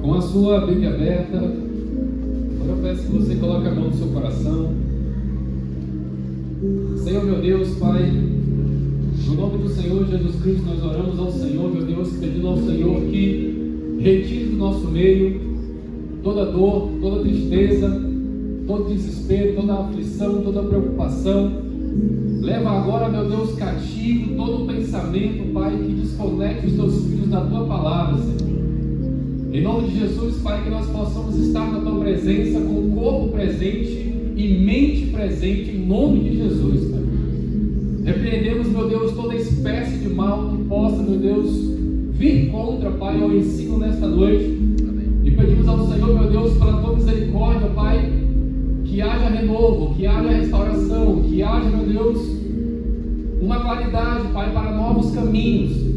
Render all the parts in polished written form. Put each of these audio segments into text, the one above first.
Com a sua Bíblia aberta, agora eu peço que você coloque a mão no seu coração. Senhor, meu Deus, Pai, no nome do Senhor Jesus Cristo, nós oramos ao Senhor, meu Deus, pedindo ao Senhor que retire do nosso meio toda dor, toda tristeza, todo desespero, toda aflição, toda preocupação. Leva agora, meu Deus, cativo todo pensamento, Pai, que desconecte os teus filhos da tua palavra, Senhor. Em nome de Jesus, Pai, que nós possamos estar na tua presença com o corpo presente e mente presente, em nome de Jesus, Pai. Repreendemos, meu Deus, toda espécie de mal que possa, meu Deus, vir contra, Pai, ao ensino nesta noite. Amém. E pedimos ao Senhor, meu Deus, pela tua misericórdia, Pai, que haja renovo, que haja restauração, que haja, meu Deus, uma claridade, Pai, para novos caminhos.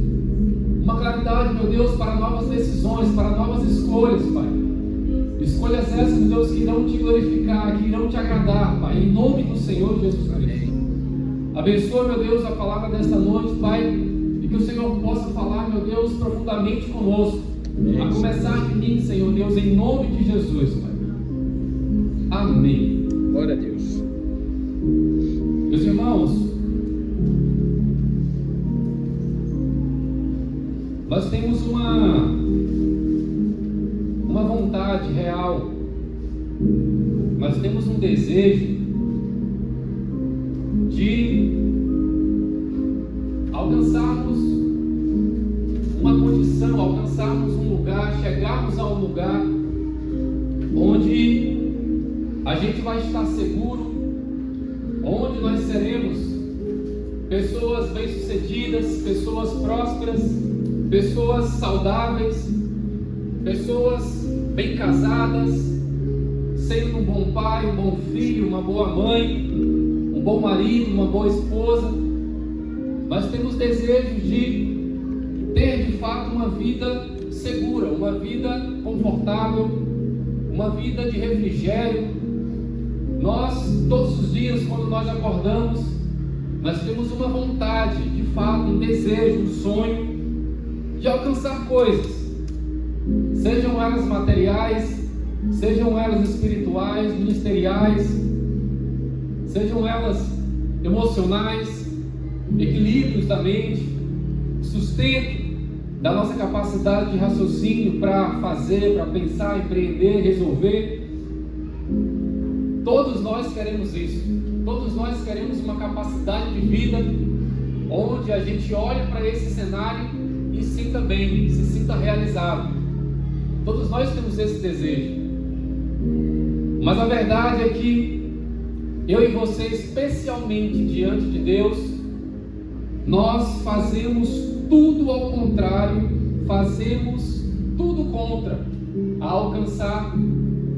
Uma claridade, meu Deus, para novas decisões, para novas escolhas, Pai. Escolhas essas, meu Deus, que irão te glorificar, que irão te agradar, Pai, em nome do Senhor Jesus Cristo. Abençoa, meu Deus, a palavra desta noite, Pai, e que o Senhor possa falar, meu Deus, profundamente conosco. A começar de mim, Senhor Deus, em nome de Jesus, Pai. Amém. Glória a Deus. Meus irmãos, nós temos uma vontade real, nós temos um desejo de alcançarmos uma condição, alcançarmos um lugar, chegarmos a um lugar onde a gente vai estar seguro, onde nós seremos pessoas bem-sucedidas, pessoas prósperas, pessoas saudáveis, pessoas bem casadas, sendo um bom pai, um bom filho, uma boa mãe, um bom marido, uma boa esposa. Nós temos desejo de ter de fato uma vida segura, uma vida confortável, uma vida de refrigério. Nós, todos os dias, quando nós acordamos, nós temos uma vontade, de fato, um desejo, um sonho de alcançar coisas, sejam elas materiais, sejam elas espirituais, ministeriais, sejam elas emocionais, equilíbrios da mente, sustento da nossa capacidade de raciocínio para fazer, para pensar, empreender, resolver. Todos nós queremos isso. Todos nós queremos uma capacidade de vida onde a gente olha para esse cenário e sinta bem, se sinta realizado. Todos nós temos esse desejo. Mas a verdade é que eu e você, especialmente diante de Deus, nós fazemos tudo ao contrário, fazemos tudo contra a alcançar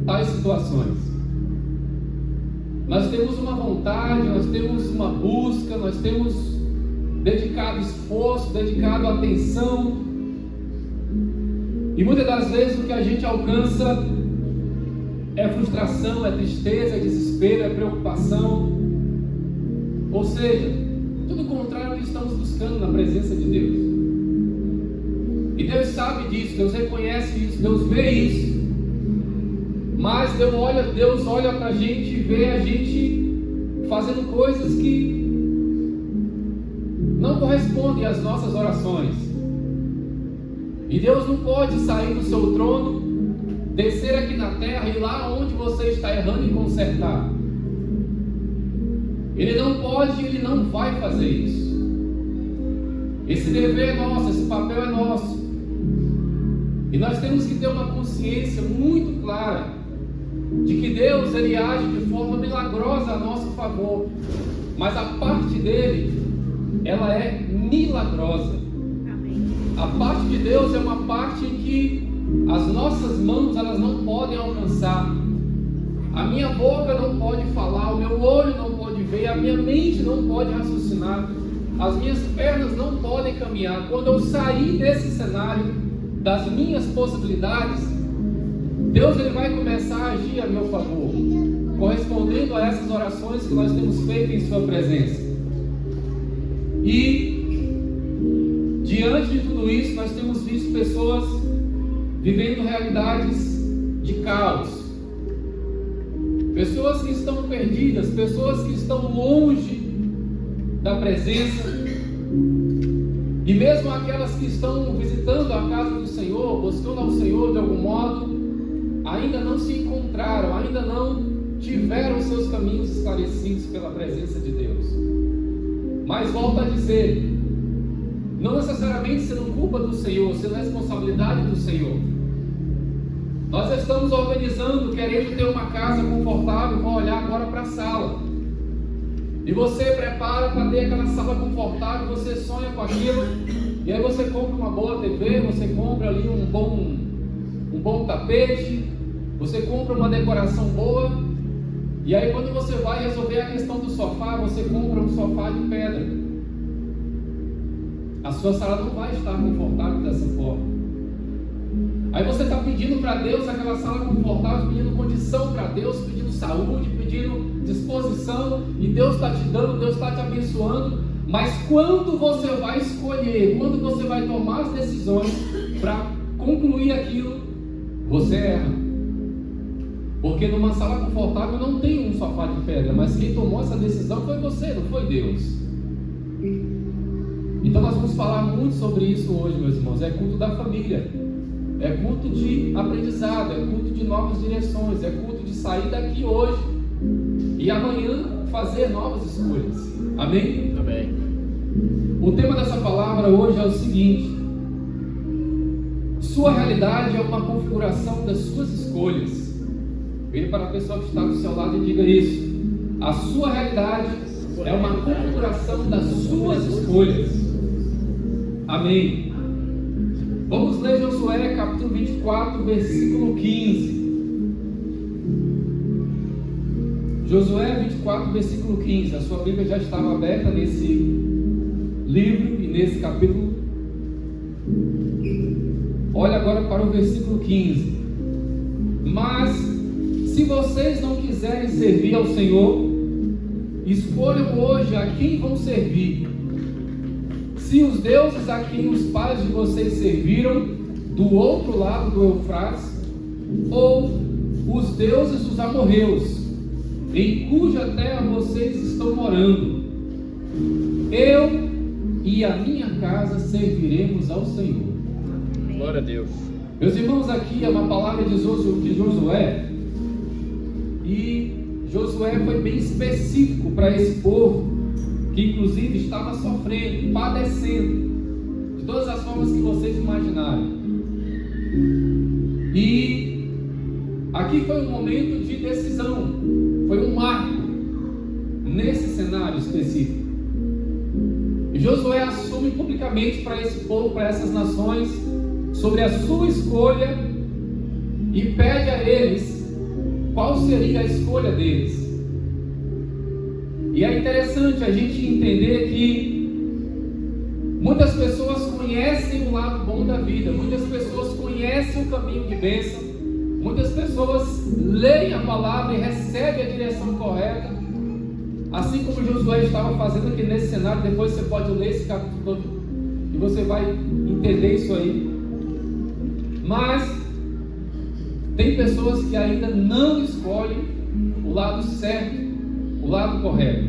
tais situações. Nós temos uma vontade, nós temos uma busca, nós temos dedicado esforço, dedicado atenção, e muitas das vezes o que a gente alcança é frustração, é tristeza, é desespero, é preocupação, ou seja, tudo contrário ao que estamos buscando na presença de Deus. E Deus sabe disso, Deus reconhece isso, Deus vê isso. Mas Deus olha para a gente e vê a gente fazendo coisas que não correspondem às nossas orações. E Deus não pode sair do seu trono, descer aqui na terra e lá onde você está errando e consertar. Ele não pode, ele não vai fazer isso. Esse dever é nosso, esse papel é nosso. E nós temos que ter uma consciência muito clara de que Deus, ele age de forma milagrosa a nosso favor, mas a parte dele, ela é milagrosa. Amém. A parte de Deus é uma parte em que as nossas mãos, elas não podem alcançar, a minha boca não pode falar, o meu olho não pode ver, a minha mente não pode raciocinar, as minhas pernas não podem caminhar. Quando eu sair desse cenário, das minhas possibilidades, Deus, ele vai começar a agir a meu favor, correspondendo a essas orações que nós temos feito em sua presença. E diante de tudo isso, nós temos visto pessoas vivendo realidades de caos, pessoas que estão perdidas, pessoas que estão longe da presença, e mesmo aquelas que estão visitando a casa do Senhor, buscando ao Senhor de algum modo, ainda não se encontraram, ainda não tiveram seus caminhos esclarecidos pela presença de Deus. Mas volto a dizer, não necessariamente sendo culpa do Senhor, sendo responsabilidade do Senhor. Nós estamos organizando, querendo ter uma casa confortável, vamos olhar agora para a sala. E você prepara para ter aquela sala confortável, você sonha com aquilo, e aí você compra uma boa TV, você compra ali um bom tapete, você compra uma decoração boa, e aí quando você vai resolver a questão do sofá, você compra um sofá de pedra. A sua sala não vai estar confortável dessa forma. Aí você está pedindo para Deus aquela sala confortável, pedindo condição para Deus, pedindo saúde, pedindo disposição, e Deus está te dando, Deus está te abençoando. Mas quando você vai escolher, quando você vai tomar as decisões para concluir aquilo, você erra. Porque numa sala confortável não tem um sofá de pedra, mas quem tomou essa decisão foi você, não foi Deus. Então nós vamos falar muito sobre isso hoje, meus irmãos. É culto da família, é culto de aprendizado, é culto de novas direções, é culto de sair daqui hoje e amanhã fazer novas escolhas. Amém? Amém. O tema dessa palavra hoje é o seguinte: sua realidade é uma configuração das suas escolhas. Vire para a pessoa que está do seu lado e diga isso. A sua realidade é uma configuração das suas escolhas. Amém. Vamos ler Josué capítulo 24, versículo 15. Josué 24, versículo 15. A sua Bíblia já estava aberta nesse livro e nesse capítulo. Olha agora para o versículo 15. Mas se vocês não quiserem servir ao Senhor, escolham hoje a quem vão servir. Se os deuses a quem os pais de vocês serviram do outro lado do Eufrates, ou os deuses dos amorreus, em cuja terra vocês estão morando, eu e a minha casa serviremos ao Senhor. Glória a Deus. Meus irmãos, aqui é uma palavra de Josué, e Josué foi bem específico para esse povo, que inclusive estava sofrendo, padecendo, de todas as formas que vocês imaginarem. E aqui foi um momento de decisão, foi um marco nesse cenário específico. E Josué assume publicamente para esse povo, para essas nações, sobre a sua escolha, e pede a eles qual seria a escolha deles. E é interessante a gente entender que muitas pessoas conhecem o lado bom da vida, muitas pessoas conhecem o caminho de bênção, muitas pessoas leem a palavra e recebem a direção correta, assim como Josué estava fazendo aqui nesse cenário. Depois você pode ler esse capítulo todo e você vai entender isso aí. Mas tem pessoas que ainda não escolhem o lado certo, o lado correto.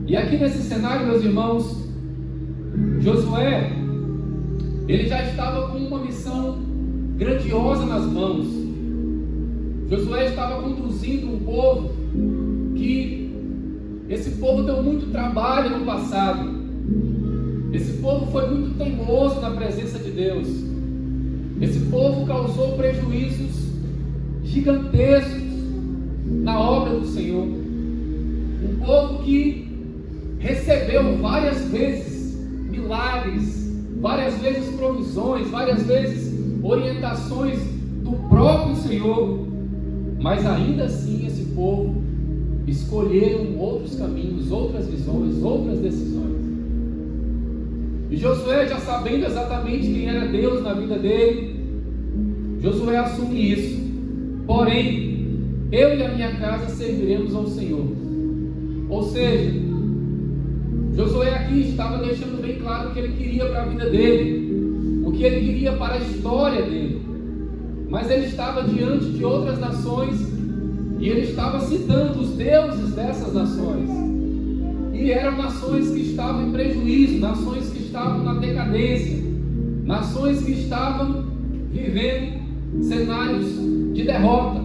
E aqui nesse cenário, meus irmãos, Josué, ele já estava com uma missão grandiosa nas mãos. Josué estava conduzindo um povo que esse povo deu muito trabalho no passado. Esse povo foi muito teimoso na presença de Deus. Esse povo causou prejuízos gigantescos na obra do Senhor. Um povo que recebeu várias vezes milagres, várias vezes provisões, várias vezes orientações do próprio Senhor, mas ainda assim esse povo escolheram outros caminhos, outras visões, outras decisões. E Josué, já sabendo exatamente quem era Deus na vida dele, Josué assume isso. Porém, eu e a minha casa serviremos ao Senhor. Ou seja, Josué aqui estava deixando bem claro o que ele queria para a vida dele, o que ele queria para a história dele. Mas ele estava diante de outras nações e ele estava citando os deuses dessas nações. E eram nações que estavam em prejuízo, nações que estavam na decadência, nações que estavam vivendo cenários de derrota.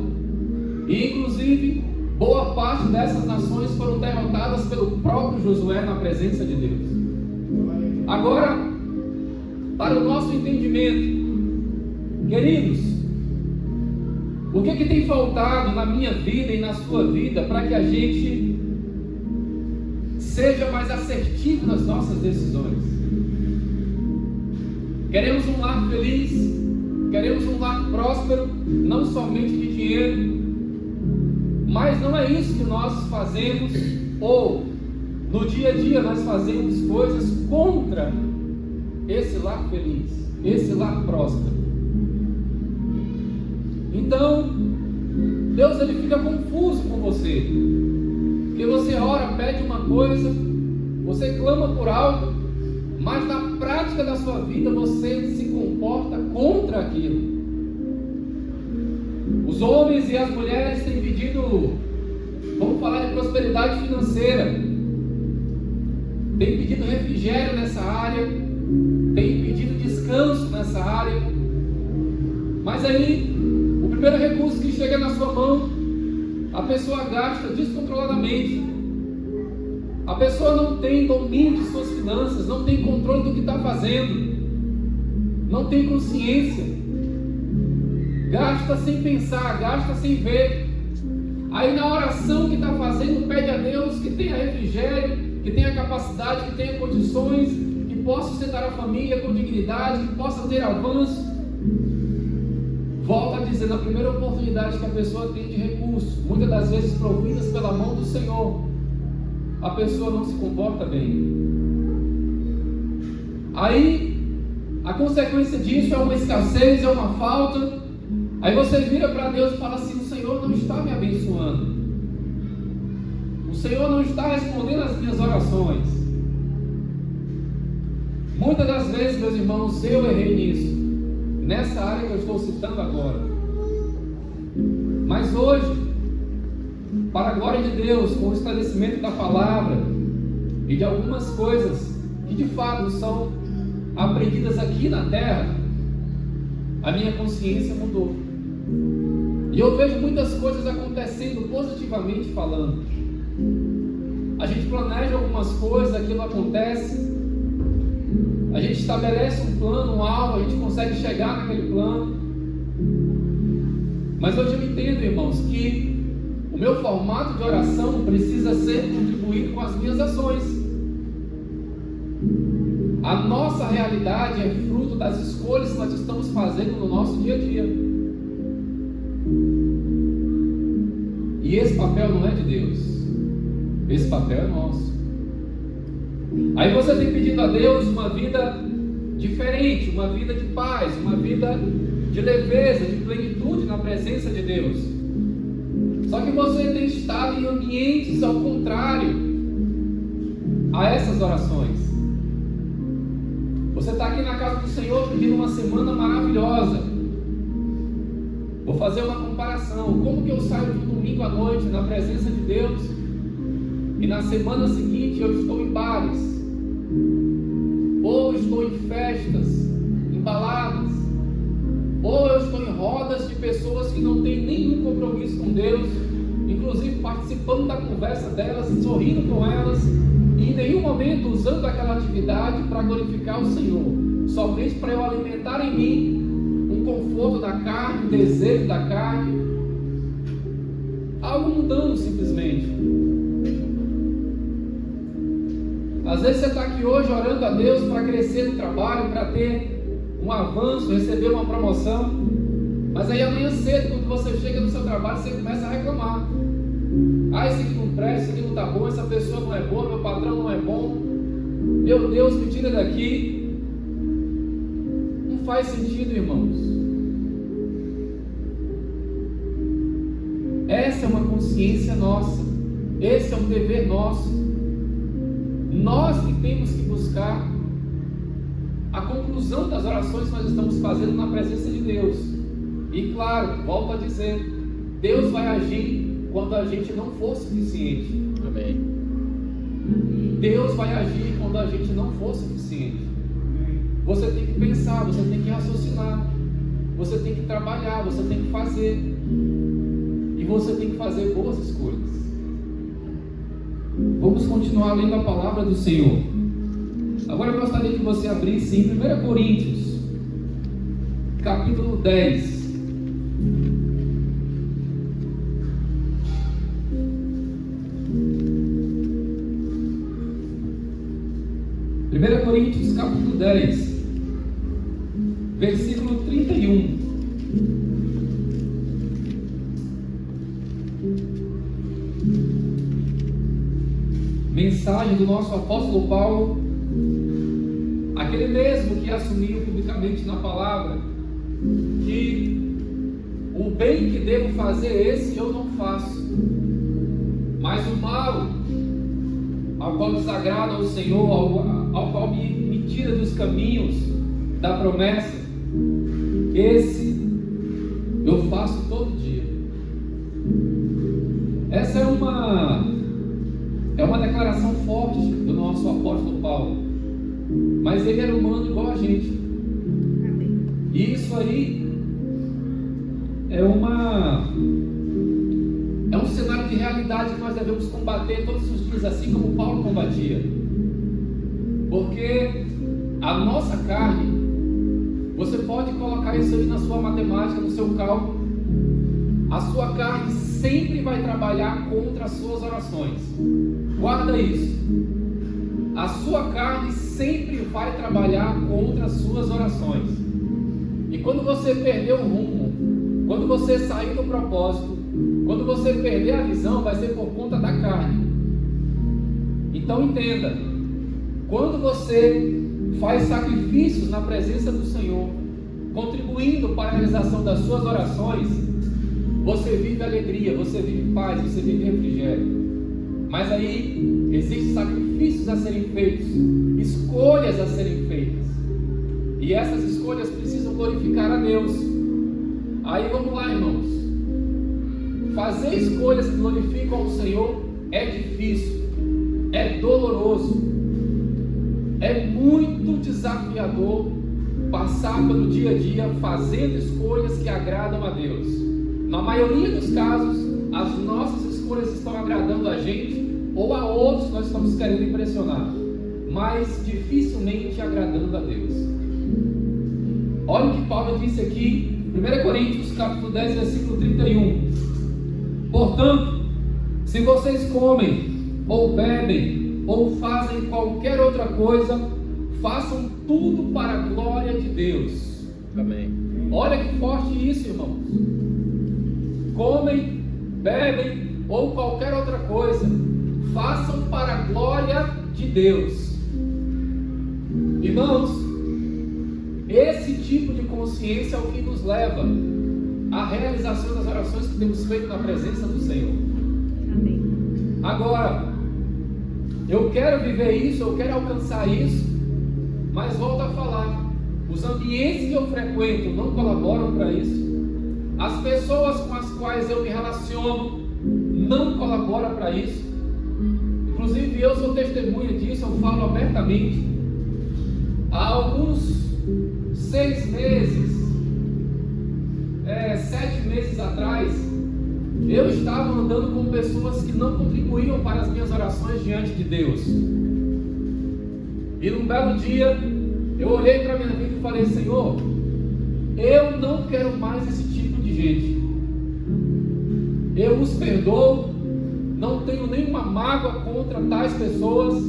E inclusive boa parte dessas nações foram derrotadas pelo próprio Josué na presença de Deus. Agora, para o nosso entendimento, queridos, o que tem faltado na minha vida e na sua vida para que a gente seja mais assertivo nas nossas decisões? Queremos um lar feliz, queremos um lar próspero, não somente de dinheiro, mas não é isso que nós fazemos, ou no dia a dia nós fazemos coisas contra esse lar feliz, esse lar próspero. Então, Deus ele fica confuso com você, porque você ora, pede uma coisa, você clama por algo, mas na prática da sua vida você se comporta contra aquilo. Os homens e as mulheres têm pedido, vamos falar de prosperidade financeira, têm pedido refrigério nessa área, têm pedido descanso nessa área, mas aí o primeiro recurso que chega na sua mão, a pessoa gasta descontroladamente. A pessoa não tem domínio de suas finanças, não tem controle do que está fazendo, não tem consciência, gasta sem pensar, gasta sem ver. Aí na oração que está fazendo, pede a Deus que tenha refrigério, que tenha capacidade, que tenha condições, que possa sustentar a família com dignidade, que possa ter avanço. Volta a dizer, na primeira oportunidade que a pessoa tem de recurso, muitas das vezes providas pela mão do Senhor, a pessoa não se comporta bem. Aí a consequência disso é uma escassez, é uma falta. Aí você vira para Deus e fala assim: o Senhor não está me abençoando, o Senhor não está respondendo às minhas orações. Muitas das vezes, meus irmãos, eu errei nisso, nessa área que eu estou citando agora. Mas hoje, para a glória de Deus, com o esclarecimento da palavra e de algumas coisas que de fato são aprendidas aqui na terra, a minha consciência mudou. E eu vejo muitas coisas acontecendo positivamente falando. A gente planeja algumas coisas, aquilo acontece. A gente estabelece um plano, um alvo, a gente consegue chegar naquele plano. Mas hoje eu entendo, irmãos, que o meu formato de oração precisa ser contribuído com as minhas ações. A nossa realidade é fruto das escolhas que nós estamos fazendo no nosso dia a dia. E esse papel não é de Deus, esse papel é nosso. Aí você tem pedido a Deus uma vida diferente, uma vida de paz, uma vida de leveza, de plenitude na presença de Deus. Só que você tem estado em ambientes ao contrário a essas orações. Você está aqui na casa do Senhor pedindo uma semana maravilhosa. Vou fazer uma comparação. Como que eu saio de um domingo à noite na presença de Deus e na semana seguinte eu estou em bares, ou estou em festas, em baladas, ou eu estou em rodas de pessoas que não têm nenhum compromisso com Deus, inclusive participando da conversa delas, sorrindo com elas, e em nenhum momento usando aquela atividade para glorificar o Senhor, somente para eu alimentar em mim um conforto da carne, um desejo da carne, algo mudando simplesmente. Às vezes você está aqui hoje orando a Deus para crescer no trabalho, para ter um avanço, receber uma promoção, mas aí amanhã cedo, quando você chega no seu trabalho, você começa a reclamar. Ah, esse aqui não presta, esse aqui não está bom, essa pessoa não é boa, meu patrão não é bom, meu Deus, me tira daqui. Não faz sentido, irmãos. Essa é uma consciência nossa, esse é um dever nosso. Nós que temos que buscar a conclusão das orações que nós estamos fazendo na presença de Deus. E claro, volto a dizer, Deus vai agir quando a gente não for suficiente. Amém. Deus vai agir quando a gente não for suficiente. Você tem que pensar, você tem que raciocinar, você tem que trabalhar, você tem que fazer. E você tem que fazer boas escolhas. Vamos continuar lendo a palavra do Senhor. Agora eu gostaria que você abrisse em 1 Coríntios, capítulo 10. Primeira Coríntios, capítulo 10, versículo 31. Mensagem do nosso apóstolo Paulo, aquele mesmo que assumiu publicamente na palavra que o bem que devo fazer, esse eu não faço, mas o mal ao qual desagrada ao Senhor, ao qual me tira dos caminhos da promessa, esse eu faço todo dia. Essa é uma declaração forte do nosso apóstolo Paulo, mas ele era humano igual a gente. E isso aí é um cenário de realidade que nós devemos combater todos os dias, assim como Paulo combatia. Porque a nossa carne, você pode colocar isso aí na sua matemática, no seu cálculo, a sua carne sempre vai trabalhar contra as suas orações. Guarda isso. A sua carne sempre vai trabalhar contra as suas orações. E quando você perder o rumo, quando você sair do propósito, quando você perder a visão, vai ser por conta da carne. Então entenda, quando você faz sacrifícios na presença do Senhor, contribuindo para a realização das suas orações, você vive alegria, você vive paz, você vive refrigério. Mas aí existem sacrifícios a serem feitos, escolhas a serem feitas, e essas escolhas precisam glorificar a Deus. Aí vamos lá, irmãos. Fazer escolhas que glorificam ao Senhor é difícil, é doloroso, é muito desafiador passar pelo dia a dia fazendo escolhas que agradam a Deus. Na maioria dos casos, as nossas escolhas estão agradando a gente ou a outros que nós estamos querendo impressionar, mas dificilmente agradando a Deus. Olha o que Paulo disse aqui, 1 Coríntios capítulo 10, versículo 31. Portanto, se vocês comem, ou bebem, ou fazem qualquer outra coisa, façam tudo para a glória de Deus. Amém. Olha que forte isso, irmãos. Comem, bebem, ou qualquer outra coisa, façam para a glória de Deus. Irmãos, esse tipo de consciência é o que nos leva à realização das orações que temos feito na presença do Senhor. Amém. Agora, eu quero viver isso, eu quero alcançar isso, mas volto a falar, os ambientes que eu frequento não colaboram para isso, as pessoas com as quais eu me relaciono não colaboram para isso. Inclusive eu sou testemunha disso, eu falo abertamente. Há alguns 6 meses, 7 meses atrás, eu estava andando com pessoas que não contribuíam para as minhas orações diante de Deus. E num belo dia, eu olhei para a minha vida e falei: Senhor, eu não quero mais esse tipo de gente. Eu os perdoo, não tenho nenhuma mágoa contra tais pessoas,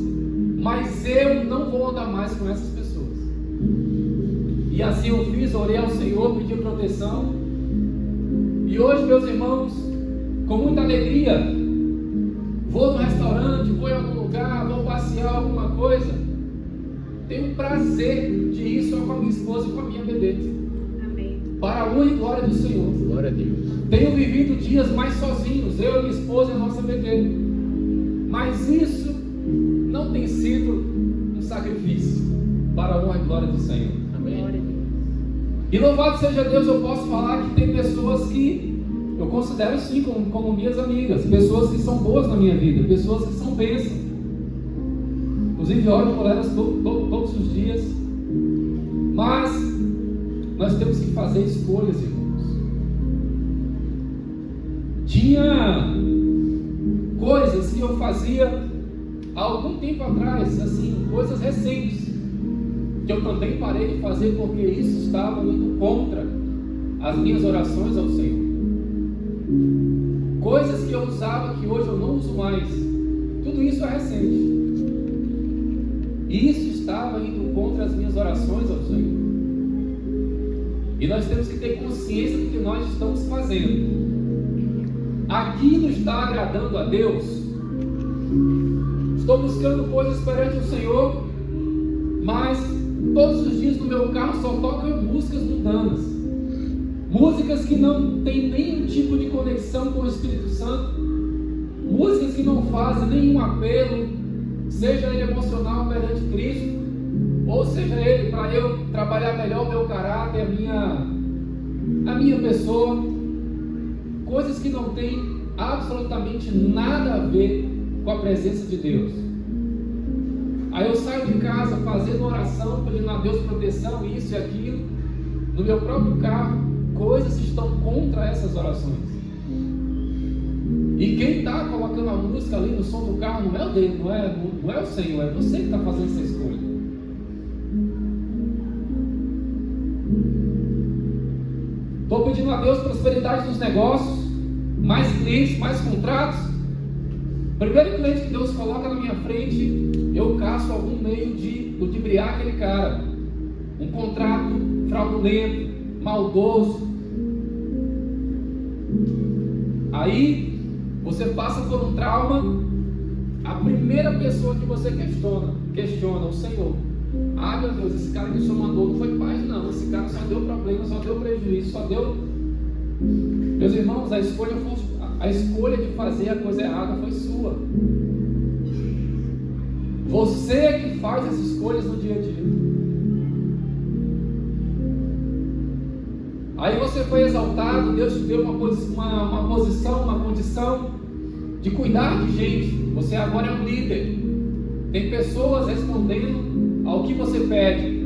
mas eu não vou andar mais com essas pessoas. E assim eu fiz, orei ao Senhor, pedi proteção. E hoje, meus irmãos, com muita alegria, vou no restaurante, vou em algum lugar, vou passear alguma coisa, tenho prazer de ir só com a minha esposa e com a minha bebê. Amém. Para a honra e glória do Senhor. Glória a Deus. Tenho vivido dias mais sozinhos, eu, minha esposa e a nossa bebê. Mas isso não tem sido um sacrifício. para a honra e glória do Senhor. Amém. Glória a Deus. E louvado seja Deus, eu posso falar que tem pessoas que eu considero sim como minhas amigas, pessoas que são boas na minha vida, pessoas que são bênçãos. Inclusive oro por elas todos os dias. Mas nós temos que fazer escolhas, irmãos. Tinha coisas que eu fazia há algum tempo atrás, assim, coisas recentes, que eu também parei de fazer porque isso estava indo contra as minhas orações ao Senhor. Coisas que eu usava que hoje eu não uso mais. Tudo isso é recente. E isso estava indo contra as minhas orações ao Senhor. E nós temos que ter consciência do que nós estamos fazendo. Aquilo está agradando a Deus? Estou buscando coisas perante o Senhor, mas todos os dias no meu carro só tocam músicas mundanas, músicas que não têm nenhum tipo de conexão com o Espírito Santo, músicas que não fazem nenhum apelo, seja ele emocional perante Cristo, ou seja ele para eu trabalhar melhor o meu caráter, a minha pessoa, coisas que não têm absolutamente nada a ver com a presença de Deus. Aí eu saio de casa fazendo oração, pedindo a Deus proteção, isso e aquilo, no meu próprio carro, coisas que estão contra essas orações. E quem está colocando a música ali no som do carro não é o dele, não é o Senhor, é você que está fazendo essa escolha. Estou pedindo a Deus prosperidade nos negócios, mais clientes, mais contratos. Primeiro cliente que Deus coloca na minha frente, eu caço algum meio de ludibriar aquele cara. Um contrato fraudulento, maldoso. Aí você passa por um trauma. A primeira pessoa que você questiona o Senhor. Ah, meu Deus, esse cara que o Senhor mandou não foi paz, não. Esse cara só deu problema, só deu prejuízo, só deu. Meus irmãos, a escolha de fazer a coisa errada foi sua. Você é que faz as escolhas no dia a dia. Aí você foi exaltado, Deus te deu uma posição, uma condição de cuidar de gente. Você agora é um líder. Tem pessoas respondendo ao que você pede.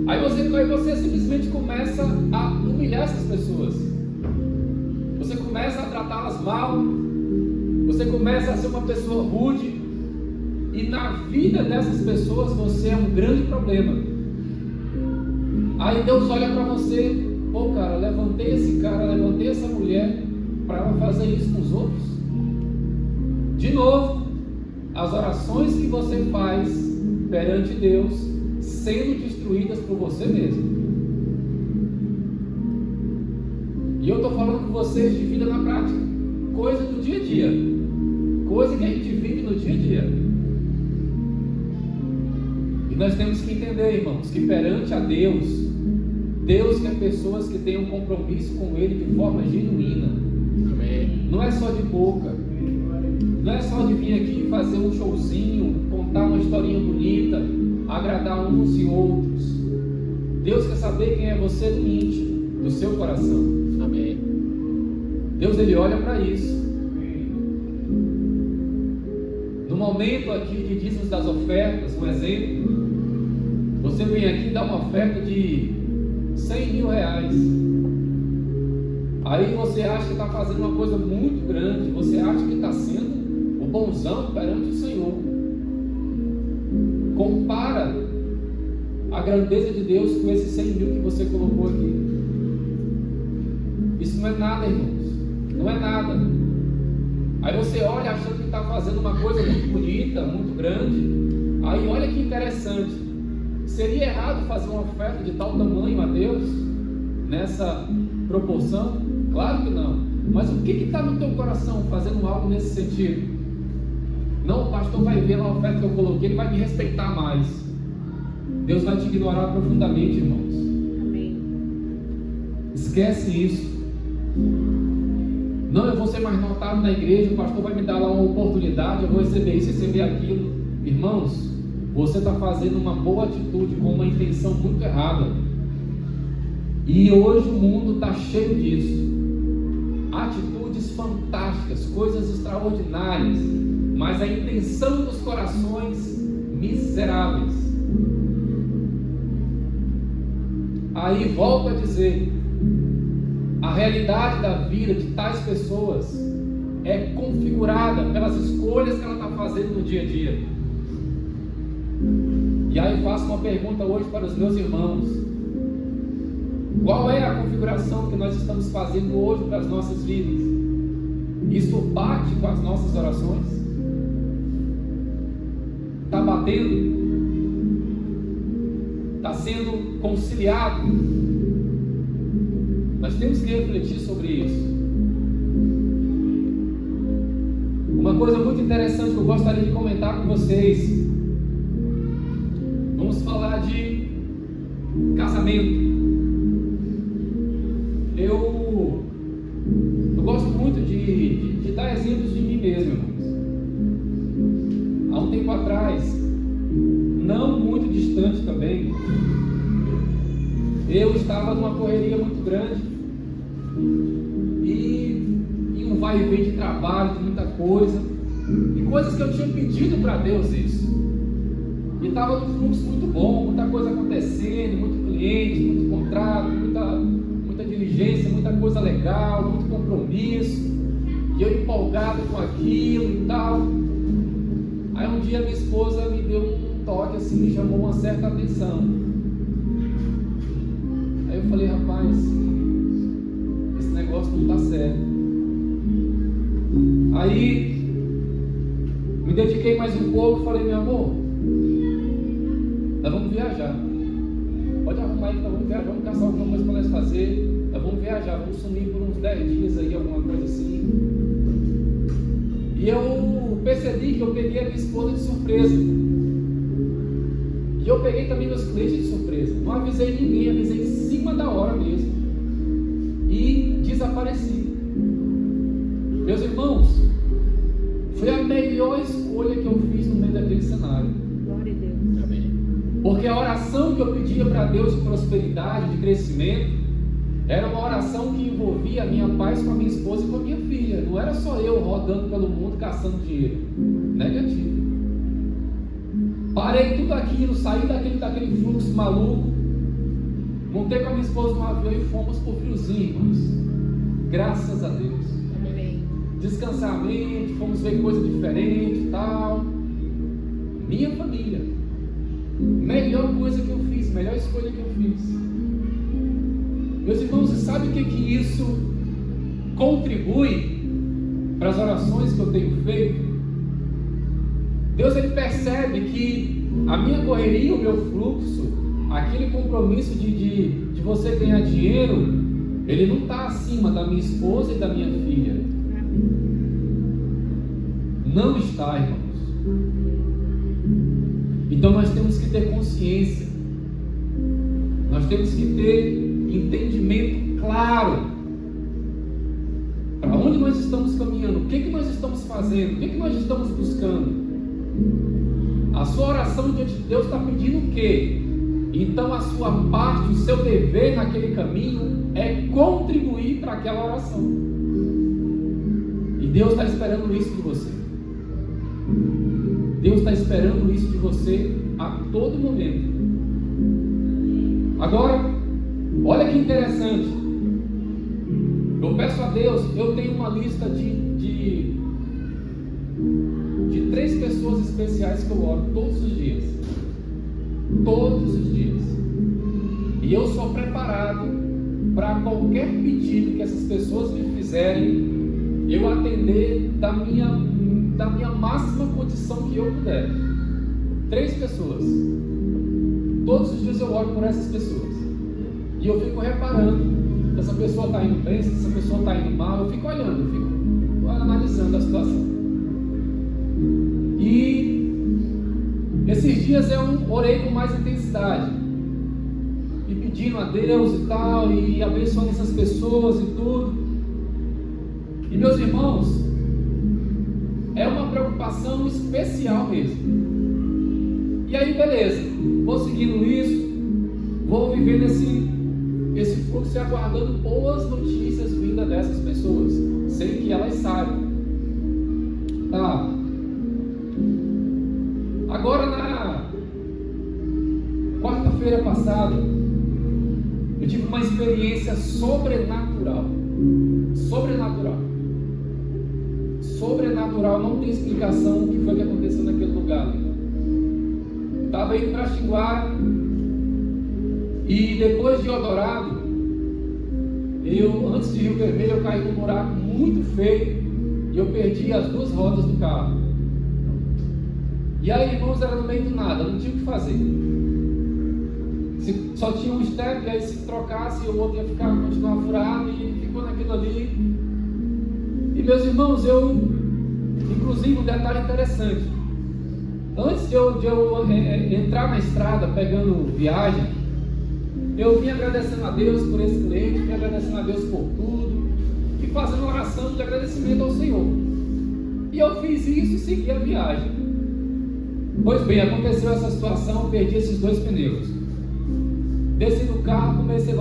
Aí você simplesmente começa a humilhar essas pessoas. Você começa a tratá-las mal. Você começa a ser uma pessoa rude. E na vida dessas pessoas você é um grande problema. Aí Deus olha para você. Pô, cara, levantei essa mulher para ela fazer isso com os outros. De novo, as orações que você faz perante Deus sendo destruídas por você mesmo. E eu estou falando com vocês de vida na prática, coisa do dia a dia, coisa que a gente vive no dia a dia. E nós temos que entender, irmãos, que perante a Deus quer pessoas que tenham compromisso com Ele de forma genuína. Amém. Não é só de boca, não é só de vir aqui fazer um showzinho, contar uma historinha bonita, agradar uns e outros. Deus quer saber quem é você do íntimo, do seu coração. Amém. Deus, Ele olha para isso. No momento aqui de dízimos das ofertas, um exemplo, você vem aqui e dá uma oferta de 100 mil reais. Aí você acha que está fazendo uma coisa muito grande, você acha que está sendo o bonzão perante o Senhor. Compara a grandeza de Deus com esses 100 mil que você colocou aqui. Isso não é nada, irmãos. Não é nada. Aí você olha achando que está fazendo uma coisa muito bonita, muito grande. Aí olha que interessante. Seria errado fazer uma oferta de tal tamanho a Deus nessa proporção? Claro que não. Mas o que está no teu coração fazendo algo nesse sentido? Não, o pastor vai ver a oferta que eu coloquei, ele vai me respeitar mais. Deus vai te ignorar profundamente, irmãos. Amém. Esquece isso. Não, eu vou ser mais notado na igreja, o pastor vai me dar lá uma oportunidade, eu vou receber isso, receber aquilo. Irmãos, você está fazendo uma boa atitude com uma intenção muito errada. E hoje o mundo está cheio disso. Atitudes fantásticas, coisas extraordinárias, mas a intenção dos corações miseráveis. Aí volto a dizer, a realidade da vida de tais pessoas é configurada pelas escolhas que ela está fazendo no dia a dia. E aí faço uma pergunta hoje para os meus irmãos: qual é a configuração que nós estamos fazendo hoje para as nossas vidas? Isso bate com as nossas orações? Está batendo? Está sendo conciliado? Nós temos que refletir sobre isso. Uma coisa muito interessante que eu gostaria de comentar com vocês. Vamos falar de casamento. Eu gosto muito de dar exemplos de mim mesmo, irmãos. Há um tempo atrás, não muito distante também, eu estava numa correria muito grande e um vai e vem de trabalho, de muita coisa, e coisas que eu tinha pedido para Deus isso. E estava num fluxo muito bom, muita coisa acontecendo, muito cliente, muito contrato, muita diligência, muita coisa legal, muito compromisso, e eu empolgado com aquilo e tal. Aí um dia minha esposa me deu um toque assim, me chamou uma certa atenção. Aí eu falei: rapaz, esse negócio não está certo. Aí me dediquei mais um pouco e falei: meu amor, nós vamos viajar. Pode arrumar aí que nós vamos viajar, vamos caçar alguma coisa para nós fazer. Nós vamos viajar, vamos sumir por uns 10 dias aí, alguma coisa assim. E eu percebi que eu peguei a minha esposa de surpresa. E eu peguei também meus clientes de surpresa. Não avisei ninguém, avisei em cima da hora mesmo. E desapareci. Meus irmãos, foi a melhor escolha que eu fiz no meio daquele cenário. Glória a Deus. Amém. Porque a oração que eu pedia para Deus de prosperidade, de crescimento, era uma oração que envolvia a minha paz com a minha esposa e com a minha filha. Não era só eu rodando pelo mundo caçando dinheiro. Negativo. Parei tudo aquilo, saí daquele fluxo maluco, montei com a minha esposa no avião e fomos por friozinho, irmãos. Graças a Deus. Amém. Descansar a mente, fomos ver coisa diferente e tal. Minha família. Melhor coisa que eu fiz, melhor escolha que eu fiz. Meus irmãos, e sabe o que isso contribui para as orações que eu tenho feito? Deus, ele percebe que a minha correria, o meu fluxo, aquele compromisso de você ganhar dinheiro, ele não está acima da minha esposa e da minha filha. Não está, irmãos. Então nós temos que ter consciência, nós temos que ter entendimento claro para onde nós estamos caminhando, o que nós estamos fazendo, o que nós estamos buscando. A sua oração diante de Deus está pedindo o quê? Então a sua parte, o seu dever naquele caminho é contribuir para aquela oração. E Deus está esperando isso de você. Deus está esperando isso de você a todo momento. Agora, olha que interessante. Eu peço a Deus, eu tenho uma lista de 3 pessoas especiais que eu oro todos os dias. Todos os dias. E eu sou preparado para qualquer pedido que essas pessoas me fizerem, eu atender da minha máxima condição que eu puder. 3 pessoas. Todos os dias eu oro por essas pessoas. E eu fico reparando se essa pessoa está indo bem, se essa pessoa está indo mal. Eu fico olhando, eu fico analisando a situação. E esses dias eu orei com mais intensidade, e pedindo a Deus e tal, e abençoando essas pessoas e tudo. E meus irmãos, é uma preocupação especial mesmo. E aí, beleza, vou seguindo isso, vou vivendo esse fluxo e aguardando boas notícias vindas dessas pessoas, sem que elas saibam. Tá. Agora, na quarta-feira passada, eu tive uma experiência sobrenatural. Sobrenatural, não tem explicação o que foi que aconteceu naquele lugar. Estava indo para Xinguara e depois de Eldorado, antes de Rio Vermelho, eu caí num buraco muito feio e eu perdi as duas rodas do carro. E aí, irmãos, era no meio do nada, não tinha o que fazer. Só tinha um step, e aí se trocasse, o outro ia continuar furado, e ficou naquilo ali. E meus irmãos, inclusive um detalhe interessante, antes de eu entrar na estrada pegando viagem, eu vim agradecendo a Deus por esse cliente, vim agradecendo a Deus por tudo, e fazendo uma oração de agradecimento ao Senhor. E eu fiz isso e segui a viagem. Pois bem, aconteceu essa situação, perdi esses 2 pneus. Desci do carro, comecei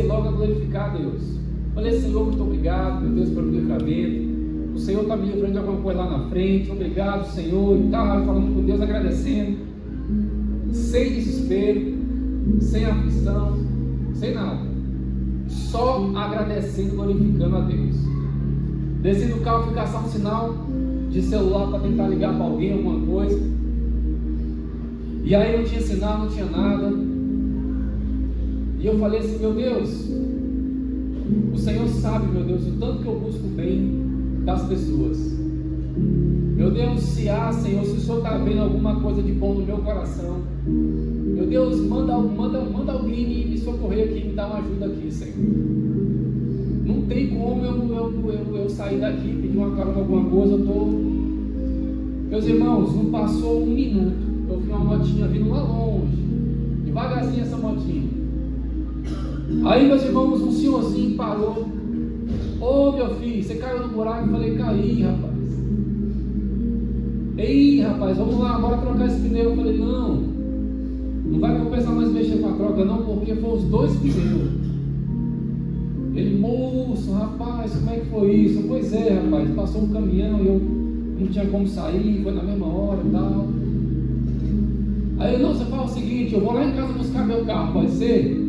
logo a glorificar a Deus. Falei, Senhor, muito obrigado, meu Deus, pelo livramento. O Senhor está me livrando de alguma coisa lá na frente. Obrigado, Senhor, e tal, falando com Deus, agradecendo. Sem desespero, sem aflição, sem nada. Só agradecendo, glorificando a Deus. Desci do carro, fui caçar um sinal de celular para tentar ligar para alguém, alguma coisa. E aí não tinha sinal, não tinha nada. E eu falei assim, meu Deus, o Senhor sabe, meu Deus, o tanto que eu busco o bem das pessoas. Meu Deus, se há, Senhor, se o Senhor está vendo alguma coisa de bom no meu coração, meu Deus, manda alguém me socorrer aqui, me dar uma ajuda aqui, Senhor. Não tem como eu sair daqui, pedir uma carona, alguma coisa, Meus irmãos, não passou 1 minuto, eu vi uma motinha vindo lá longe, devagarzinho essa motinha. Aí, meus irmãos, um senhorzinho parou. Ô, meu filho, você caiu no buraco? Eu falei, caí, rapaz. Ei, rapaz, vamos lá, bora trocar esse pneu. Eu falei, não vai compensar mais mexer com a troca não, porque foi os 2 pneus. Ele, moço, rapaz, como é que foi isso? Pois é, rapaz, passou um caminhão e eu não tinha como sair, foi na mesma hora e tal. Aí ele, não, você fala o seguinte, eu vou lá em casa buscar meu carro, pode ser?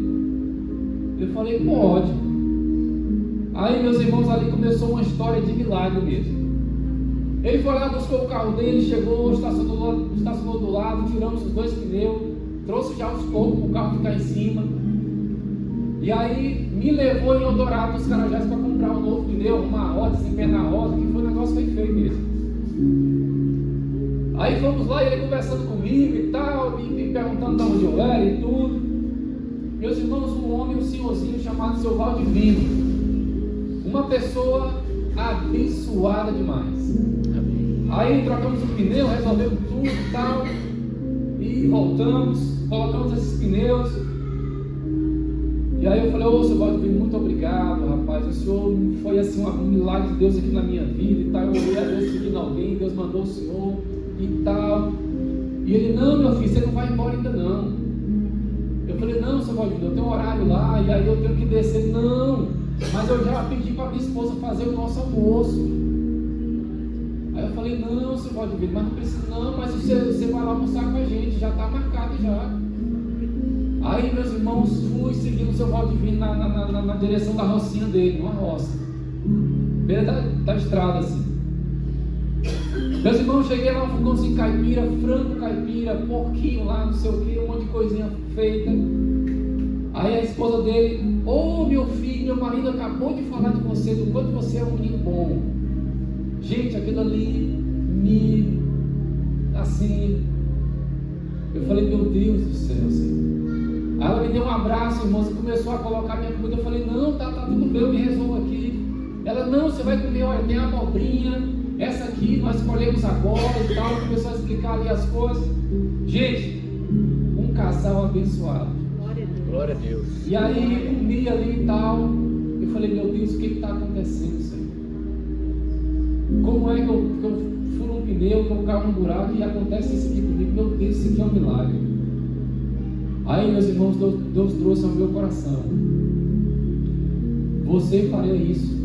Eu falei, pode. Aí, meus irmãos, ali começou uma história de milagre mesmo. Ele foi lá, buscou o carro dele, chegou, estacionou do lado, tiramos os 2 pneus, trouxe já os poucos para o carro ficar em cima. E aí me levou em Eldorado dos Carajás para comprar um novo pneu, uma roda, desempenhar a roda, que foi um negócio feio mesmo. Aí fomos lá, ele conversando comigo e tal, me perguntando de onde eu era e tudo. Meus irmãos, um homem, um senhorzinho chamado Seu Valdivino, uma pessoa abençoada demais. Aí trocamos o pneu, resolvemos tudo e tal, e voltamos, colocamos esses pneus. E aí eu falei, ô Seu Valdivino, muito obrigado, rapaz, o senhor foi assim um milagre de Deus aqui na minha vida e tal. Eu orei a Deus seguindo alguém, Deus mandou o senhor e tal. E ele, não, meu filho, você não vai embora ainda não. Eu falei, não, Seu Valdivino, eu tenho um horário lá, e aí eu tenho que descer. Não, mas eu já pedi para minha esposa fazer o nosso almoço. Aí eu falei, não, Seu Valdivino, mas não precisa não, mas você vai lá almoçar com a gente, já está marcado já. Aí, meus irmãos, fui seguindo o Seu Valdivino na direção da rocinha dele, uma roça, beira da estrada assim. Meus irmãos, cheguei lá, um fogãozinho caipira, frango caipira, porquinho lá, não sei o que, um monte de coisinha feita. Aí a esposa dele, ô meu filho, meu marido acabou de falar de você, do quanto você é um menino bom. Gente, aquilo ali assim, eu falei, meu Deus do céu, Senhor. Aí ela me deu um abraço, irmãos, e começou a colocar minha comida. Eu falei, não, tá tudo bem, eu me resolvo aqui. Ela, não, você vai comer, olha, tem a abobrinha, essa aqui nós escolhemos agora e tal. Começou a explicar ali as coisas. Gente, um casal abençoado. Glória a Deus. E aí comi ali e tal. Eu falei, meu Deus, o que está acontecendo, Senhor? Como é que eu furo um pneu, que eu caio num buraco e acontece isso aqui comigo? Meu Deus, isso aqui é um milagre. Aí, meus irmãos, Deus trouxe ao meu coração: você faria isso.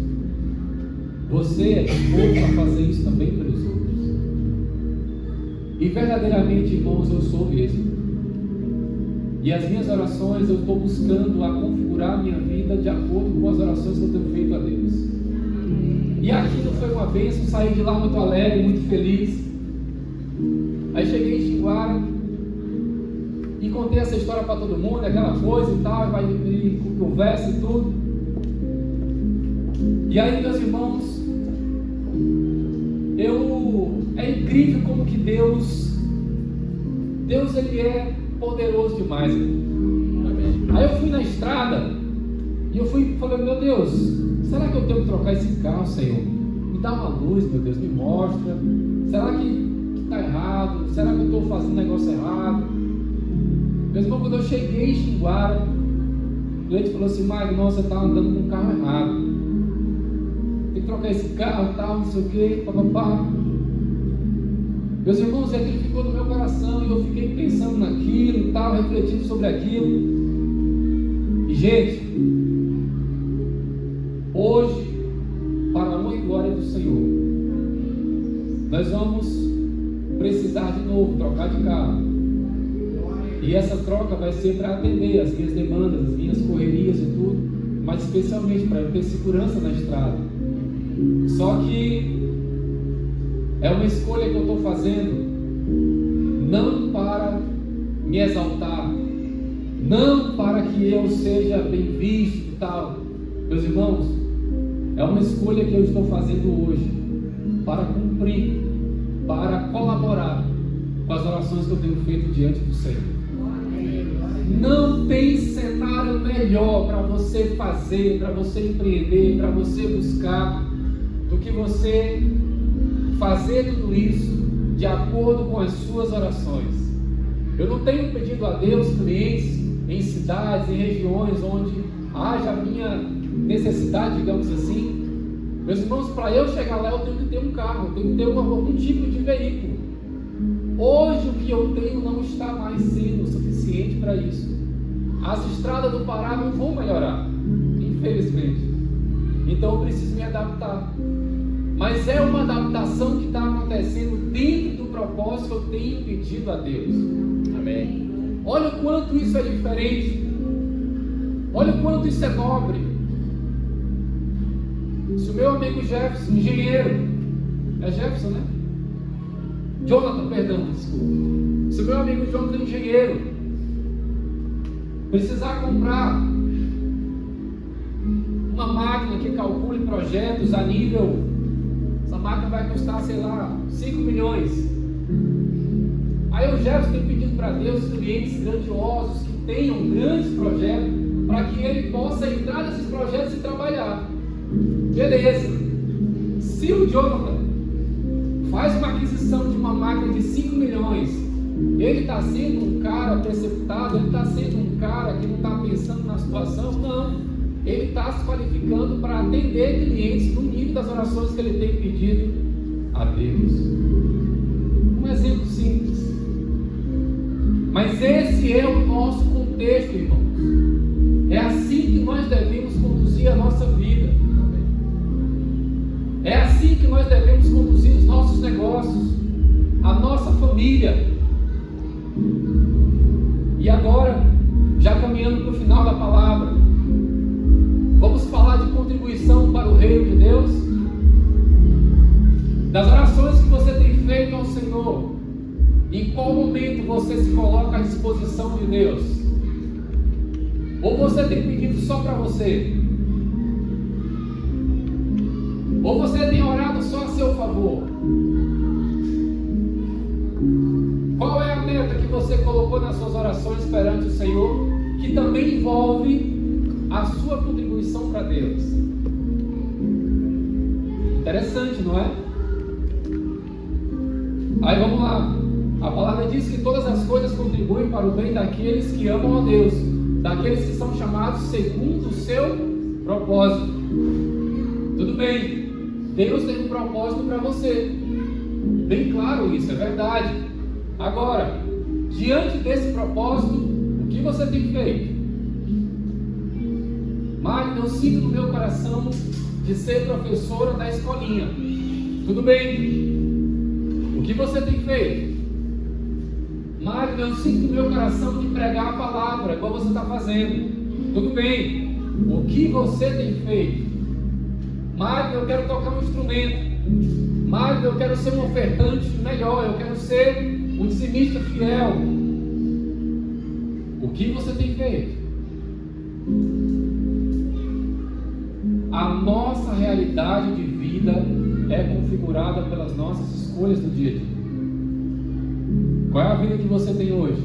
Você é disposto a fazer isso também pelos outros. E verdadeiramente, irmãos, eu sou mesmo. E as minhas orações, eu estou buscando a configurar a minha vida de acordo com as orações que eu tenho feito a Deus. E aquilo foi uma bênção, saí de lá muito alegre, muito feliz. Aí cheguei em Xinguara e contei essa história para todo mundo, aquela coisa e tal, e conversa e tudo. E aí, meus irmãos, é incrível como que Deus ele é poderoso demais. Aí eu fui na estrada e eu fui falando: meu Deus, será que eu tenho que trocar esse carro, Senhor? Me dá uma luz, meu Deus, me mostra. Será que está errado? Será que eu estou fazendo negócio errado? Meu irmão, quando eu cheguei em Xinguara, o cliente falou assim: Magno, você está andando com o carro errado. Tem que trocar esse carro, tal, não sei o que, papapá. Meus irmãos, aquilo ficou no meu coração e eu fiquei pensando naquilo, tal, refletindo sobre aquilo. E gente, hoje, para a honra e glória do Senhor, nós vamos precisar de novo trocar de carro. E essa troca vai ser para atender as minhas demandas, as minhas correrias e tudo, mas especialmente para eu ter segurança na estrada. Só que é uma escolha que eu estou fazendo, não para me exaltar, não para que eu seja bem visto e tal. Meus irmãos, é uma escolha que eu estou fazendo hoje para cumprir, para colaborar com as orações que eu tenho feito diante do Senhor. Não tem cenário melhor para você fazer, para você empreender, para você buscar, do que você fazer tudo isso de acordo com as suas orações. Eu não tenho pedido a Deus clientes em cidades, em regiões onde haja a minha necessidade, digamos assim. Meus irmãos, para eu chegar lá eu tenho que ter um carro, eu tenho que ter algum tipo de veículo. Hoje o que eu tenho não está mais sendo suficiente para isso. As estradas do Pará não vão melhorar, infelizmente. Então eu preciso me adaptar. Mas é uma adaptação que está acontecendo dentro do propósito que eu tenho pedido a Deus. Amém. Olha o quanto isso é diferente. Olha o quanto isso é nobre. Se o meu amigo Jefferson, engenheiro, é Jefferson, né? Jonathan, perdão, desculpa. Se o meu amigo Jonathan, engenheiro, precisar comprar uma máquina que calcule projetos a nível, essa máquina vai custar, sei lá, 5 milhões. Aí o Jefferson tem pedido para Deus clientes grandiosos que tenham grandes projetos, para que ele possa entrar nesses projetos e trabalhar. Beleza. Se o Jonathan faz uma aquisição de uma máquina de 5 milhões, ele está sendo um cara precipitado, ele está sendo um cara que não está pensando na situação? Não. Ele está se qualificando para atender clientes no nível das orações que ele tem pedido a Deus. Um exemplo simples. Mas esse é o nosso contexto, irmãos. É assim que nós devemos conduzir a nossa vida. É assim que nós devemos conduzir os nossos negócios, a nossa família. E agora, já caminhando para o final da palavra, vamos falar de contribuição para o reino de Deus. Das orações que você tem feito ao Senhor, em qual momento você se coloca à disposição de Deus? Ou você tem pedido só para você? Ou você tem orado só a seu favor? Qual é a meta que você colocou nas suas orações perante o Senhor, que também envolve a sua contribuição para Deus? Interessante, não é? Aí vamos lá. A palavra diz que todas as coisas contribuem para o bem daqueles que amam a Deus, daqueles que são chamados segundo o seu propósito. Tudo bem. Deus tem um propósito para você. Bem claro isso, é verdade. Agora, diante desse propósito, o que você tem feito? Magno, eu sinto no meu coração de ser professora da escolinha. Tudo bem. O que você tem feito? Magno, eu sinto no meu coração de pregar a palavra, igual você está fazendo. Tudo bem. O que você tem feito? Magno, eu quero tocar um instrumento. Magno, eu quero ser um ofertante melhor. Eu quero ser um dizimista fiel. O que você tem feito? A nossa realidade de vida é configurada pelas nossas escolhas do dia a dia. Qual é a vida que você tem hoje?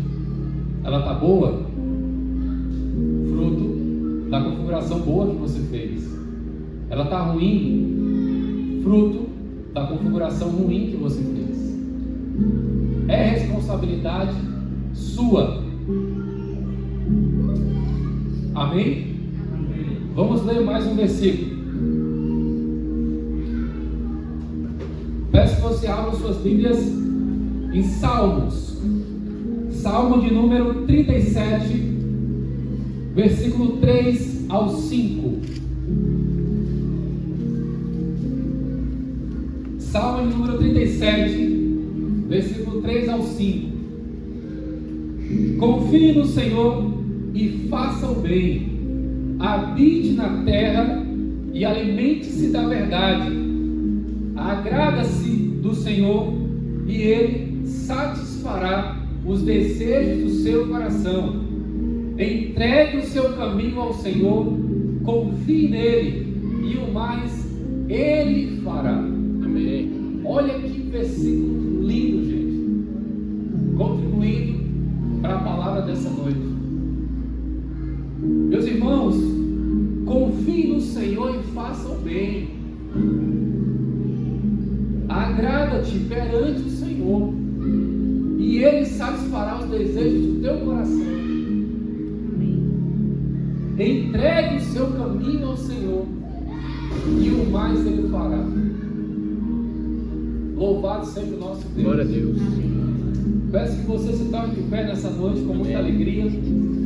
Ela está boa? Fruto da configuração boa que você fez. Ela está ruim? Fruto da configuração ruim que você fez. É responsabilidade sua. Amém? Vamos ler mais um versículo. Peço que você abra suas Bíblias em Salmos. Salmo de número 37, versículo 3 ao 5. Salmo de número 37, versículo 3 ao 5. Confie no Senhor e faça o bem. Habite na terra e alimente-se da verdade. Agrada-se do Senhor e Ele satisfará os desejos do seu coração. Entregue o seu caminho ao Senhor, confie nele e o mais Ele fará. Amém. Olha que versículo lindo, gente, contribuindo para a palavra dessa noite. Meus irmãos, confie no Senhor e faça o bem. Agrada-te perante o Senhor e Ele satisfará os desejos do teu coração. Entregue o seu caminho ao Senhor e o mais Ele fará. Louvado seja o nosso Deus. Glória a Deus. Peço que você se torne de pé nessa noite com muita alegria.